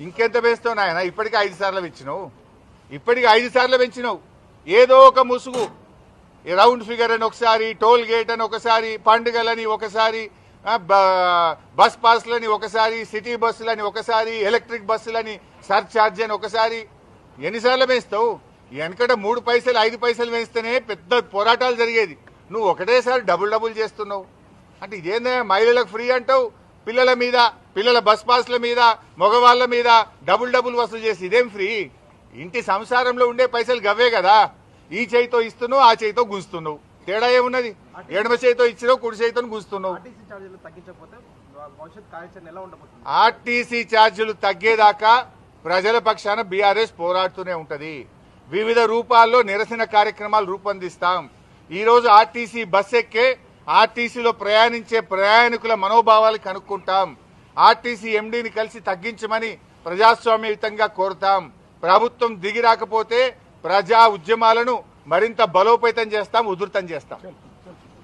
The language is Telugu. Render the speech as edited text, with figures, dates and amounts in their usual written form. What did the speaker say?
ఇంకెంత వేస్తావు నాయన? ఇప్పటికీ 5 సార్లు పెంచినావు. ఏదో ఒక ముసుగు, రౌండ్ ఫిగర్ అని ఒకసారి, టోల్ గేట్ అని ఒకసారి, పండుగలని ఒకసారి, బస్ పాస్లని ఒకసారి, సిటీ బస్సులని ఒకసారి, ఎలక్ట్రిక్ బస్సులని సర్ఛార్జ్ అని ఒకసారి. ఎన్నిసార్లు వేస్తావు? వెనకట 3 పైసలు 5 పైసలు వేస్తేనే పెద్ద పోరాటాలు జరిగేది. నువ్వు ఒకటేసారి డబుల్ చేస్తున్నావు అంటే ఇదేందా? మహిళలకు ఫ్రీ అంటావు, పిల్లల బస్ పాస్ల మీద, మగవాళ్ల మీద డబుల్ వసూలు చేసి ఇదేం ఫ్రీ? ఇంటి సంసారంలో ఉండే పైసలు గవ్వే కదా. ఈ చేయితో ఇస్తున్నావు, ఆ చేయితో గుంజుతున్నావు. తేడా ఏమున్నది? ఎడమ చేయితో ఇచ్చినావు, కుడి చేయితో గుంజుతున్నావు. ఆర్టీసీ ఛార్జీలు తగ్గేదాకా ప్రజల పక్షాన బీఆర్ఎస్ పోరాడుతూనే ఉంటది. వివిధ రూపాల్లో నిరసన కార్యక్రమాలు రూపొందిస్తాం. ఈ రోజు ఆర్టీసీ బస్ ఎక్కే, ఆర్టీసీలో ప్రయాణించే ప్రయాణికుల మనోభావాలు కనుక్కుంటాం. ఆర్టీసీ ఎండీని కలిసి తగ్గించమని ప్రజాస్వామ్యయుతంగా కోరుతాం. ప్రభుత్వం దిగి రాకపోతే ప్రజా ఉద్యమాలను మరింత బలోపేతం చేస్తాం, ఉధృతం చేస్తాం.